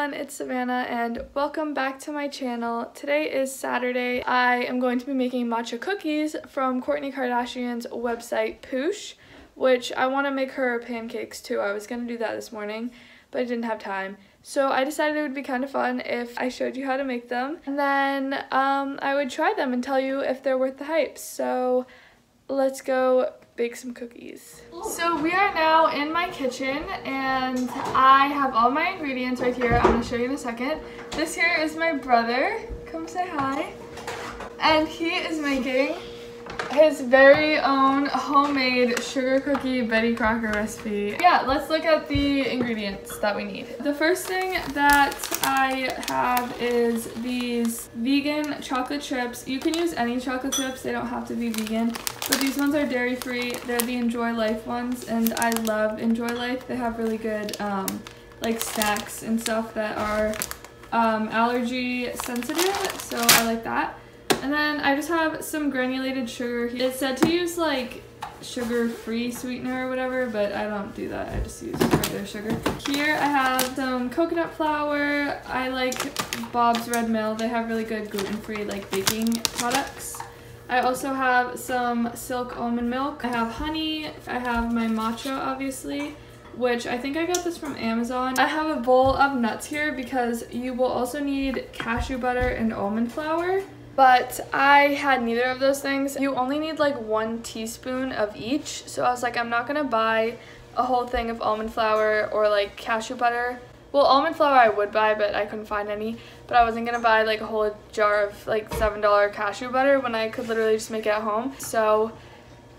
everyone, it's Savannah and welcome back to my channel. Today is Saturday. I am going to be making matcha cookies from Kourtney Kardashian's website Poosh, which I want to make her pancakes too. I was going to do that this morning, but I didn't have time. So I decided it would be kind of fun if I showed you how to make them, and then I would try them and tell you if they're worth the hype. So let's go bake some cookies. So we are now in my kitchen and I have all my ingredients right here. I'm going to show you in a second. This here is my brother. Come say hi. And he is making his very own homemade sugar cookie Betty Crocker recipe. Yeah, let's look at the ingredients that we need. The first thing that I have is these vegan chocolate chips. You can use any chocolate chips, they don't have to be vegan, but these ones are dairy free. They're the Enjoy Life ones and I love Enjoy Life. They have really good like snacks and stuff that are allergy sensitive, so I like that. And then I just have some granulated sugar. It said to use like sugar-free sweetener or whatever, but I don't do that. I just use regular sugar. Here I have some coconut flour. I like Bob's Red Mill. They have really good gluten-free like baking products. I also have some silk almond milk. I have honey. I have my matcha, obviously, which I think I got this from Amazon. I have a bowl of nuts here because you will also need cashew butter and almond flour. But I had neither of those things. You only need like 1 teaspoon of each. So I was like, I'm not gonna buy a whole thing of almond flour or like cashew butter. Well, almond flour I would buy, but I couldn't find any. But I wasn't gonna buy like a whole jar of like $7 cashew butter when I could literally just make it at home. So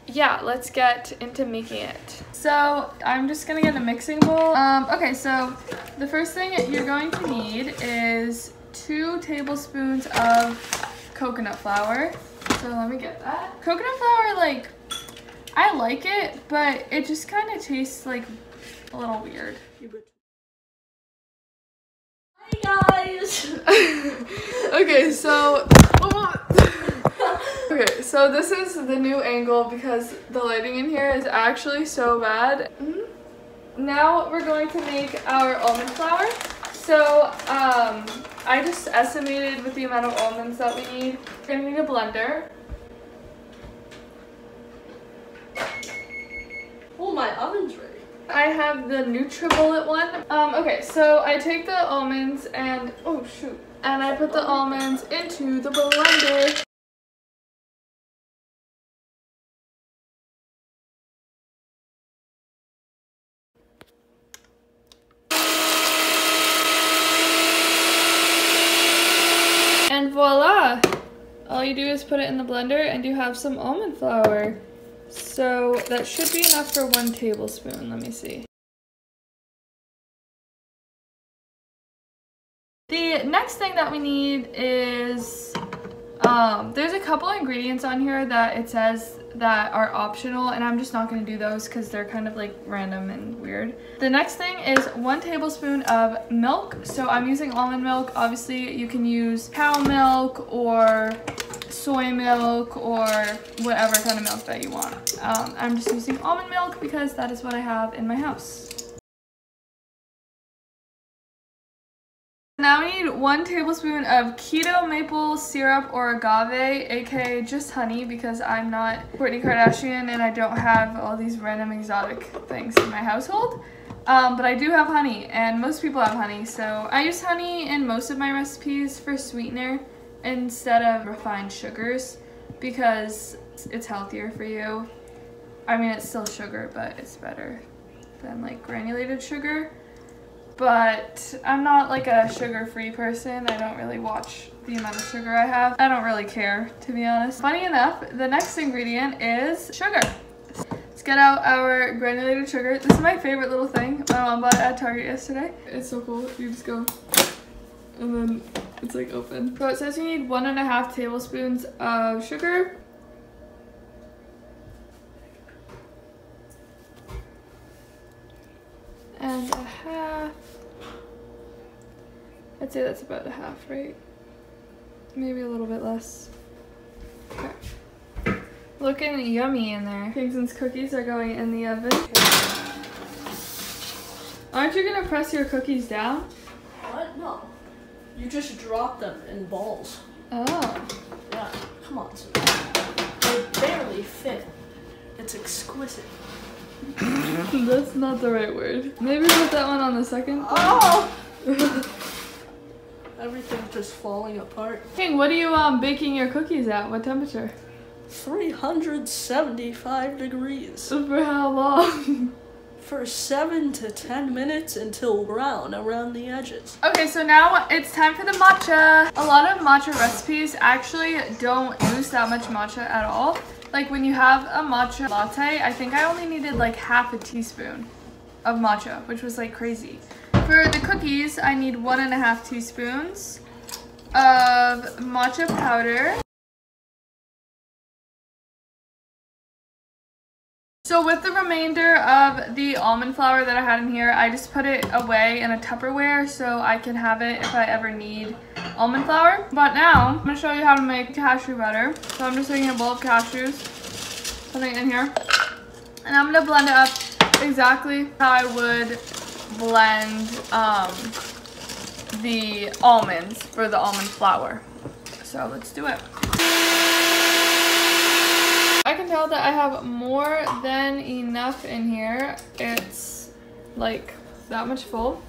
yeah, let's get into making it. So I'm just gonna get a mixing bowl. Okay, so the first thing you're going to need is 2 tablespoons of coconut flour. So let me get that. Coconut flour, like, I like it, but it just kind of tastes like a little weird. Hi guys! Okay, so okay, so this is the new angle because the lighting in here is actually so bad. Now we're going to make our almond flour. So I just estimated with the amount of almonds that we need. We're gonna need a blender. Oh, my oven's ready. I have the NutriBullet one. Okay, so I take the almonds and, oh shoot, and I put the almonds into the blender. And voila! All you do is put it in the blender and you have some almond flour. So that should be enough for 1 tablespoon. Let me see. The next thing that we need is, there's a couple ingredients on here that it says that are optional, and I'm just not going to do those because they're kind of like random and weird. The next thing is 1 tablespoon of milk. So I'm using almond milk. Obviously you can use cow milk or soy milk or whatever kind of milk that you want. I'm just using almond milk because that is what I have in my house. Now we need 1 tablespoon of keto maple syrup or agave, aka just honey, because I'm not Kourtney Kardashian and I don't have all these random exotic things in my household. But I do have honey, and most people have honey, so I use honey in most of my recipes for sweetener instead of refined sugars because it's healthier for you. I mean, it's still sugar, but it's better than like granulated sugar. But I'm not like a sugar-free person. I don't really watch the amount of sugar I have. I don't really care, to be honest. Funny enough, the next ingredient is sugar. Let's get out our granulated sugar. This is my favorite little thing. My mom bought it at Target yesterday. It's so cool. You just go and then it's like open. So it says you need 1.5 tablespoons of sugar. And a half. I'd say that's about a half, right? Maybe a little bit less. Okay. Looking yummy in there. Kingston's cookies are going in the oven. Aren't you gonna press your cookies down? What? No. You just drop them in balls. Oh. Yeah. Come on, Savannah. They barely fit. It's exquisite. That's not the right word. Maybe put that one on the second. Oh! Everything's just falling apart. King, what are you baking your cookies at? What temperature? 375 degrees. For how long? For 7 to 10 minutes until brown around the edges. Okay, so now it's time for the matcha. A lot of matcha recipes actually don't use that much matcha at all. Like when you have a matcha latte, I think I only needed like half a teaspoon of matcha, which was like crazy. For the cookies, I need 1.5 teaspoons of matcha powder. So with the remainder of the almond flour that I had in here, I just put it away in a Tupperware so I can have it if I ever need almond flour. But now, I'm going to show you how to make cashew butter. So I'm just taking a bowl of cashews, putting it in here, and I'm going to blend it up exactly how I would blend the almonds for the almond flour. So let's do it. I can tell that I have more than enough in here. It's like that much full.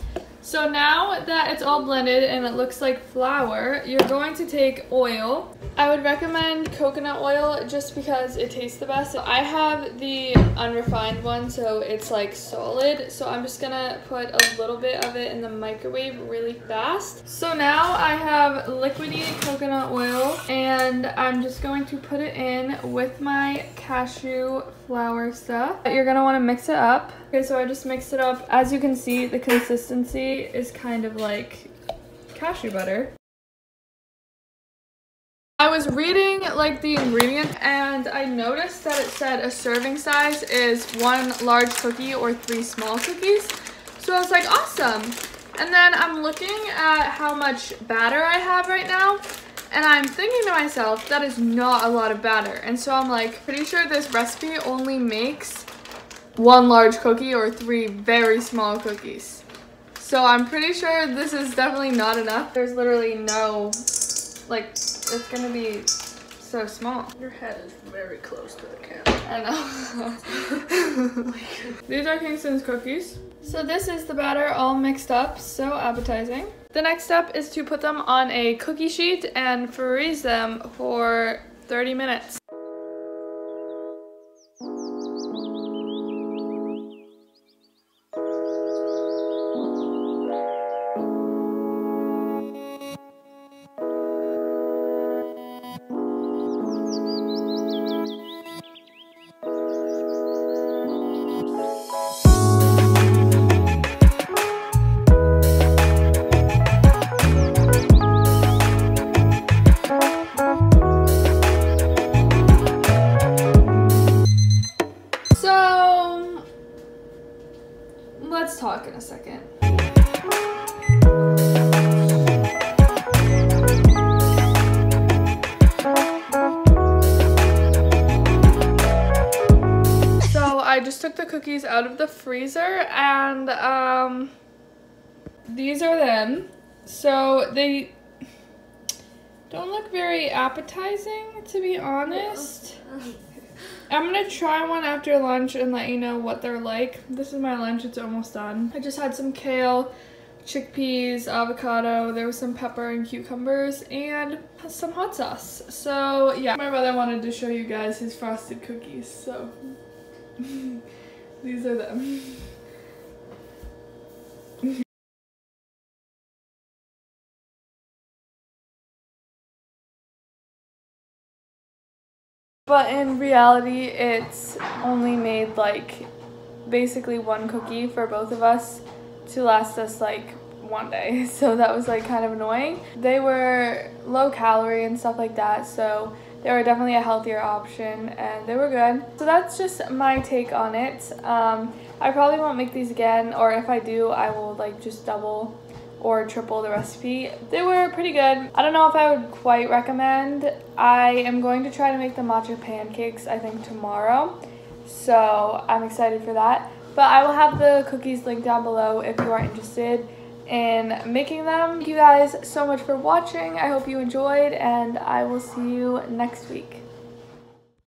So now that it's all blended and it looks like flour, you're going to take oil. I would recommend coconut oil just because it tastes the best. I have the unrefined one, so it's like solid. So I'm just gonna put a little bit of it in the microwave really fast. So now I have liquidy coconut oil and I'm just going to put it in with my cashew flour stuff. You're gonna wanna mix it up. Okay, so I just mixed it up. As you can see, the consistency is kind of like cashew butter. I was reading like the ingredients and I noticed that it said a serving size is 1 large cookie or 3 small cookies. So I was like, awesome. And then I'm looking at how much batter I have right now and I'm thinking to myself, that is not a lot of batter. And so I'm like, pretty sure this recipe only makes 1 large cookie or 3 very small cookies. So I'm pretty sure this is definitely not enough. There's literally no, like, it's gonna be so small. Your head is very close to the camera. I know. These are Kingston's cookies. So this is the batter all mixed up, so appetizing. The next step is to put them on a cookie sheet and freeze them for 30 minutes. Let's talk in a second. So I just took the cookies out of the freezer and these are them. So they don't look very appetizing, to be honest. I'm gonna try one after lunch and let you know what they're like. This is my lunch, it's almost done. I just had some kale, chickpeas, avocado, there was some pepper and cucumbers, and some hot sauce. So yeah, my brother wanted to show you guys his frosted cookies, so these are them. But in reality, it's only made like basically 1 cookie for both of us to last us like 1 day. So that was like kind of annoying. They were low calorie and stuff like that, so they were definitely a healthier option and they were good. So that's just my take on it. I probably won't make these again, or if I do, I will like just double or triple the recipe. They were pretty good. I don't know if I would quite recommend. I am going to try to make the matcha pancakes, I think tomorrow. So I'm excited for that. But I will have the cookies linked down below if you are interested. in making them. Thank you guys so much for watching. I hope you enjoyed, and I will see you next week.